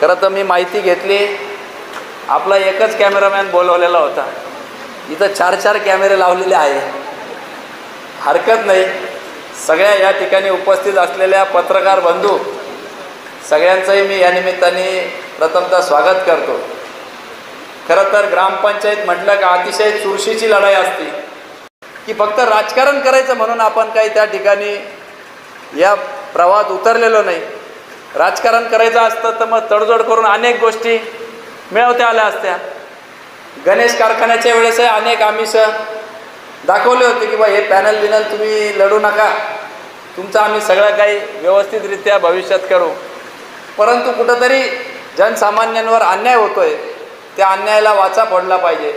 खरं तर मी माहिती घेतली, आपला एकच कॅमेरामॅन बोलवलेला होता, इथं 4-4 कॅमेरे लावलेले आहे. हरकत नाही. सगळ्या या ठिकाणी उपस्थित असलेल्या पत्रकार बंधू सगळ्यांचंही मी या निमित्ताने प्रथमतः स्वागत करतो. खरं तर ग्रामपंचायत म्हटलं का अतिशय चुरशीची लढाई असते, की फक्त राजकारण करायचं म्हणून आपण काही त्या ठिकाणी या प्रवाहात उतरलेलो नाही. राजकारण करायचं असतं तर मग तडजोड करून अनेक गोष्टी मिळवता आल्या असत्या. गणेश कारखान्याच्या वेळेस अनेक आमिष दाखवले होते की बा हे पॅनल बिनल तुम्ही लढू नका, तुमचं आम्ही सगळं काही व्यवस्थितरित्या भविष्यात करू. परंतु कुठंतरी जनसामान्यांवर अन्याय होतोय, त्या अन्यायाला वाचा फोडला पाहिजे.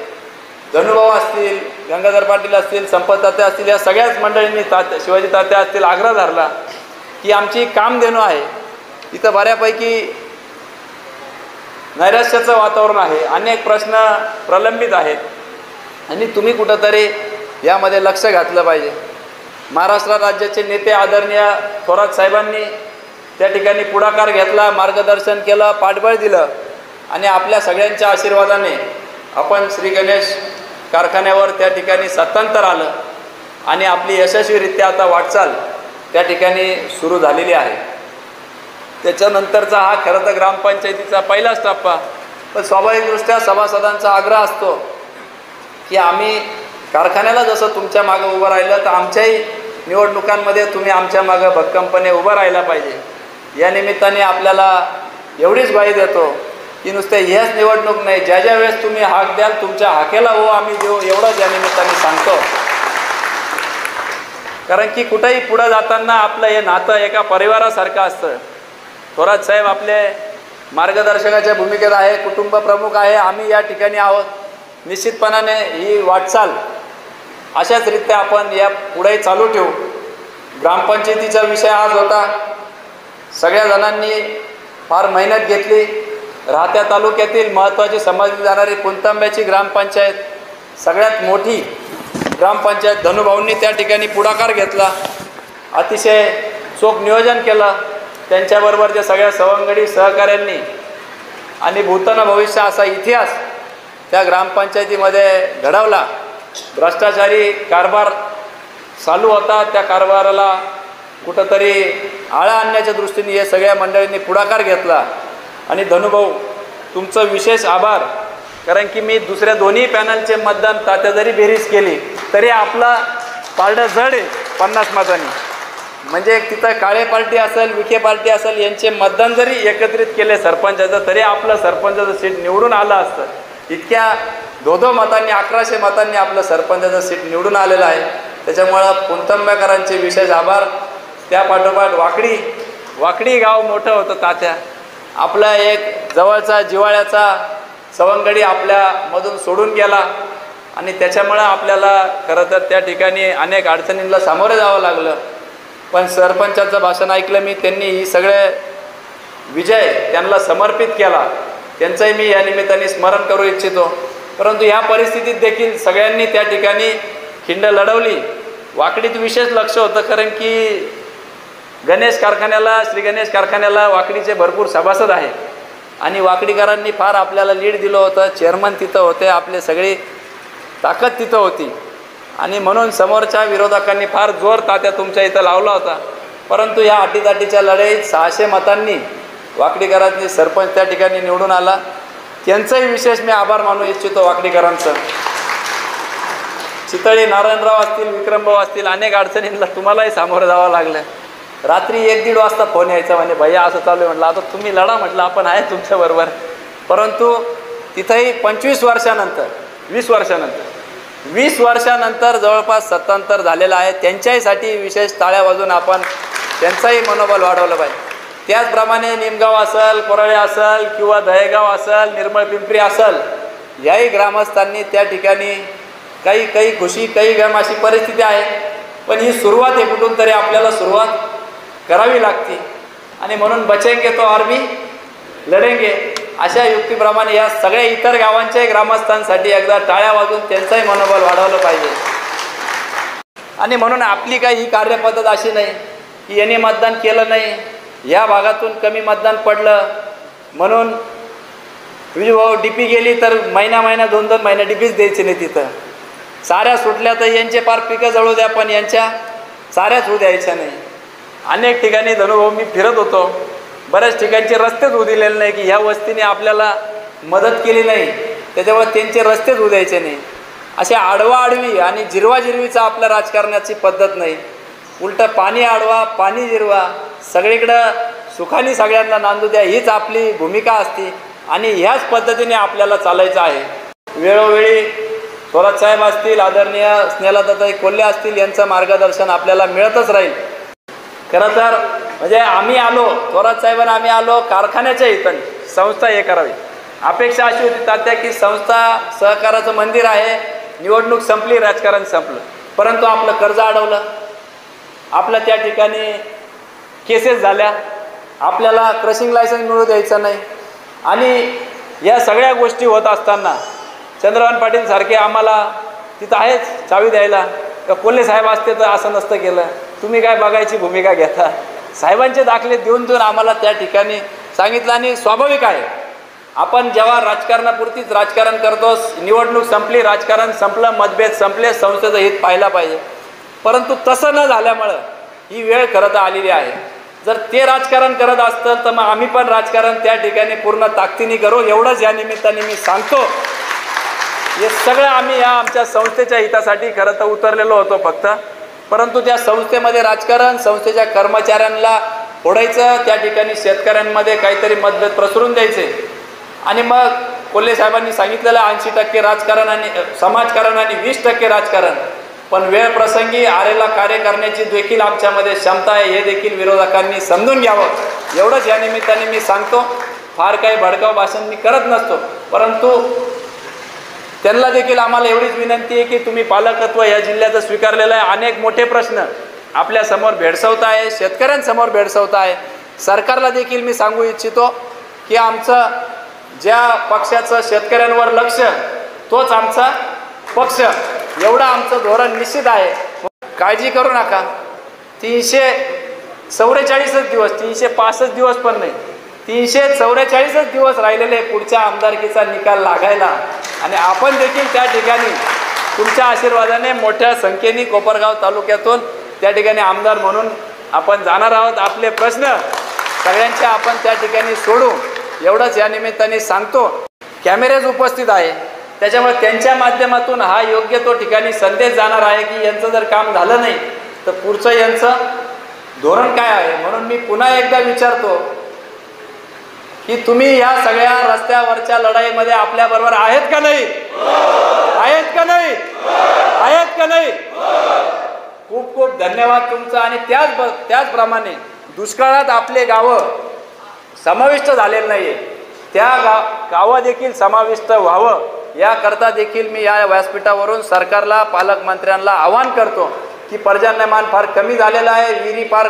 धनुभाऊ असतील, गंगाधर पाटील असतील, संपत तात्या असतील, या सगळ्याच मंडळींनी शिवाजी तात्या असतील आग्रह धरला की आमची कामधेनू आहे, इथं बऱ्यापैकी नैराश्याचं वातावरण आहे, अनेक प्रश्न प्रलंबित आहेत आणि तुम्ही कुठंतरी यामध्ये लक्ष घातलं पाहिजे. महाराष्ट्र राज्याचे नेते आदरणीय थोरात साहेबांनी त्या ठिकाणी पुढाकार घेतला, मार्गदर्शन केलं, पाठबळ दिलं आणि आपल्या सगळ्यांच्या आशीर्वादाने आपण श्री गणेश कारखान्यावर त्या ठिकाणी सत्तांतर आलं आणि आपली यशस्वीरित्या आता वाटचाल त्या ठिकाणी सुरू झालेली आहे. त्याच्यानंतरचा हा खरं तर ग्रामपंचायतीचा पहिलाच टप्पा. पण स्वाभाविकदृष्ट्या सभासदांचा आग्रह असतो की आम्ही कारखान्याला जसं तुमच्या मागं उभं राहिलं तर आमच्याही निवडणुकांमध्ये तुम्ही आमच्या मागं भक्कमपणे उभं राहायला पाहिजे. या निमित्ताने आपल्याला एवढीच ग्वाही देतो की नुसते ह्याच निवडणूक नाही, ज्या ज्या वेळेस तुम्ही हाक द्याल तुमच्या हाकेला हो आम्ही देऊ, एवढंच या निमित्ताने सांगतो. कारण की कुठंही पुढं जाताना आपलं हे नातं एका परिवारासारखं असतं. थोरात साहेब आपले मार्गदर्शकाच्या भूमिकेत आहे, कुटुंब प्रमुख आहे, आम्ही या ठिकाणी आहोत. निश्चितपणाने ही वाटचाल अशाच रीत्या आपण या पुढेही चालू ठेवू. ग्रामपंचायतीचा विषय आज होता, सगळ्या जणांनी फार मेहनत घेतली. राहत्या तालुक्यातील महत्त्वाची समजली जाणारी पुणतांब्याची ग्रामपंचायत, सगळ्यात मोठी ग्रामपंचायत धनुभाऊंनी त्या ठिकाणी पुढाकार घेतला, अतिशय चोख नियोजन केलं. त्यांच्याबरोबरच्या सगळ्या सवंगडी सहकाऱ्यांनी आणि भूतन भविष्य असा इतिहास त्या ग्रामपंचायतीमध्ये घडवला. भ्रष्टाचारी कारभार चालू होता, त्या कारभाराला कुठंतरी आळा आणण्याच्या दृष्टीने हे सगळ्या मंडळींनी पुढाकार घेतला. आणि धनुभाऊ तुमचं विशेष आभार, कारण की मी दुसऱ्या दोन्ही पॅनलचे मतदान तात्या जरी बेरीज केली तरी आपला पारडं जड आहे 50 मतांनी. म्हणजे तिथं काळे पार्टी असेल, विखे पार्टी असेल, यांचे मतदान जरी एकत्रित केले सरपंचाचं तरी आपलं सरपंचाचं सीट निवडून आलं असतं. इतक्या 2-2 मतांनी 1100 मतांनी आपलं सरपंचाचं सीट निवडून आलेलं आहे. त्याच्यामुळं पुणतांब्याकरांचे विशेष आभार. त्या पाठोपाठ वाकडी गाव मोठं होतं तात्या, आपला एक जवळचा जिव्हाळ्याचा सवंगडी आपल्यामधून सोडून गेला आणि त्याच्यामुळं आपल्याला खरं तर त्या ठिकाणी अनेक अडचणींना सामोरे जावं लागलं. पण सरपंचाचं भाषण ऐकलं मी, त्यांनी ही सगळे विजय त्यांना समर्पित केला, त्यांचंही मी या निमित्ताने स्मरण करू इच्छितो. परंतु ह्या परिस्थितीत देखील सगळ्यांनी त्या ठिकाणी खिंड लढवली. वाकडीत विशेष लक्ष होतं, कारण की श्री गणेश कारखान्याला वाकडीचे भरपूर सभासद आहेत आणि वाकडीकरांनी फार आपल्याला लीड दिलं होतं. चेअरमन तिथं होते, आपली सगळी ताकद तिथं होती आणि म्हणून समोरच्या विरोधकांनी फार जोर तात्या तुमच्या इथं लावला होता. परंतु ह्या अटीतटीच्या लढाईत 600 मतांनी वाकडीकरांनी सरपंच त्या ठिकाणी निवडून आला. त्यांचंही विशेष मी आभार मानू इच्छितो वाकडीकरांचं. चितळी नारायणराव असतील, विक्रमभाऊ असतील, अनेक अडचणींना तुम्हालाही सामोरं जावं लागलं. रात्री 1-1.5 वाजता फोन यायचा, म्हणजे भैया असं चालू आहे, म्हटलं आता तुम्ही लढा, म्हटलं आपण आहे तुमच्याबरोबर. परंतु तिथंही 25 वर्षानंतर 20 वर्षानंतर जवळपास सत्तांतर झालेलं आहे. त्यांच्याहीसाठी विशेष टाळ्या वाजून आपण त्यांचंही मनोबल वाढवलं पाहिजे. त्याचप्रमाणे निमगाव असेल, कोराळे असेल किंवा दहेगाव असेल, निर्मळ पिंपरी असेल, याही ग्रामस्थांनी त्या ठिकाणी काही खुशी काही गम अशी परिस्थिती आहे. पण ही सुरुवात आहे, कुठून तरी आपल्याला सुरुवात करावी लागते आणि म्हणून बचेंगे तो और भी लढेंगे अशा युक्तीप्रमाणे या सगळ्या इतर गावांच्याही ग्रामस्थांसाठी एकदा टाळ्या वाजून त्यांचंही मनोबल वाढवलं पाहिजे. आणि म्हणून आपली काही ही कार्यपद्धत अशी नाही की यांनी मतदान केलं नाही, या भागातून कमी मतदान पडलं म्हणून तुझी भाऊ डीपी गेली तर महिना 2-2 महिने डीपीच द्यायची नाही तिथं. साऱ्या सुटल्या तर यांचे पार पिकं जळू द्या पण यांच्या साऱ्याच होऊ द्यायच्या नाही. अनेक ठिकाणी धनुभाऊ मी फिरत होतो, बऱ्याच ठिकाणचे रस्तेच होऊ दिलेले नाही की ह्या वस्तीने आपल्याला मदत केली नाही त्याच्यामुळे त्यांचे रस्तेच होऊ द्यायचे नाही. असे आडवाआडवी आणि जिरवाजिरवीचा आपल्या राजकारणाची पद्धत नाही. उलटं पाणी आडवा पाणी जिरवा, सगळीकडं सुखाने सगळ्यांना नांदू द्या हीच आपली भूमिका असते आणि ह्याच पद्धतीने आपल्याला चालायचं आहे. वेळोवेळी थोरात साहेब असतील, आदरणीय स्नेहलताताई कोल्हे असतील, यांचं मार्गदर्शन आपल्याला मिळतच राहील. खरं तर म्हणजे आम्ही आलो, थोरात साहेबांना आम्ही आलो कारखान्याच्या इथं संस्था हे करावी. अपेक्षा अशी होती तात्या की संस्था सहकाराचं मंदिर आहे, निवडणूक संपली, राजकारण संपलं, परंतु आपलं कर्ज अडवलं, आपलं त्या ठिकाणी केसेस झाल्या, आपल्याला क्रशिंग लायसन्स मिळू द्यायचं नाही. आणि या सगळ्या गोष्टी होत असताना चंद्रकांत पाटील सारखे आम्हाला तिथं आहेच चावी द्यायला, कोल्हे साहेब असते तर असं नसतं केलं, तुम्ही काय बघायची भूमिका घेता, साहेबांचे दाखले देऊन आम्हाला त्या ठिकाणी सांगितलं. आणि स्वाभाविक आहे, आपण जेव्हा राजकारणापुरतीच राजकारण करतो, निवडणूक संपली, राजकारण संपलं, मतभेद संपले, संस्थेचं हित पाहायला पाहिजे. परंतु तसं न झाल्यामुळं ही वेळ खरं तर आलेली आहे. जर ते राजकारण करत असतं तर मग आम्ही पण राजकारण त्या ठिकाणी पूर्ण ताकदीने करू, एवढंच या निमित्ताने मी सांगतो. हे सगळं आम्ही या आमच्या संस्थेच्या हितासाठी खरं तर उतरलेलो होतो फक्त, परंतु त्या संस्थेमध्ये राजकारण, संस्थेच्या कर्मचाऱ्यांना फोडायचं, त्या ठिकाणी शेतकऱ्यांमध्ये काहीतरी मतभेद प्रसरून द्यायचे. आणि मग कोल्हे साहेबांनी सांगितलेलं 80% राजकारण आणि समाजकारण आणि 20% राजकारण, पण वेळ प्रसंगी आरेला कार्य करण्याची देखील आमच्यामध्ये क्षमता आहे, हे देखील विरोधकांनी समजून घ्यावं, एवढंच या निमित्ताने मी सांगतो. फार काही भडकाऊ भाषण मी करत नसतो, परंतु त्यांना देखील आम्हाला एवढीच विनंती आहे की तुम्ही पालकत्व या जिल्ह्याचं स्वीकारलेलं आहे. अनेक मोठे प्रश्न आपल्यासमोर भेडसावत आहे, शेतकऱ्यांसमोर भेडसावत आहे. सरकारला देखील मी सांगू इच्छितो की आमचं ज्या पक्षाचं शेतकऱ्यांवर लक्ष तोच आमचा पक्ष, एवढं आमचं धोरण निश्चित आहे. काळजी करू नका. 344 दिवस, 365 दिवस पण नाही, 344 दिवस राहिलेले पुढच्या आमदारकीचा निकाल लागायला. आणि आपण देखील त्या ठिकाणी तुमच्या आशीर्वादाने मोठ्या संख्येने कोपरगाव तालुक्यातून त्या ठिकाणी आमदार म्हणून आपण जाणार आहोत. आपले प्रश्न सगळ्यांचे आपण त्या ठिकाणी सोडू, एवढंच या निमित्ताने सांगतो. कॅमेरेज उपस्थित आहे, त्याच्यामुळे त्यांच्या माध्यमातून हा योग्य तो ठिकाणी संदेश जाणार आहे की यांचं जर काम झालं नाही तर पुढचं यांचं धोरण काय आहे. म्हणून मी पुन्हा एकदा विचारतो की तुम्ही या सगळ्या रस्त्यावरच्या लढाईमध्ये आपल्याबरोबर आहेत का नाही? आहेत का नाही? आहेत का नाही? खूप खूप धन्यवाद तुमचा. आणि त्याचप्रमाणे दुष्काळात आपले गावं समाविष्ट झालेलं नाही आहे, त्या गावं देखील समाविष्ट व्हावं याकरता देखील मी या व्यासपीठावरून सरकारला, पालकमंत्र्यांना आवाहन करतो की पर्जन्यमान फार कमी झालेलं आहे, विहिरी फार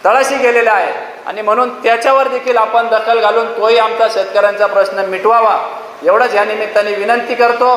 तळाशी गेलेला आहे आणि म्हणून त्याच्यावर देखील आपण दखल घालून तोही आमचा शेतकऱ्यांचा प्रश्न मिटवावा, एवढंच या निमित्ताने विनंती करतो.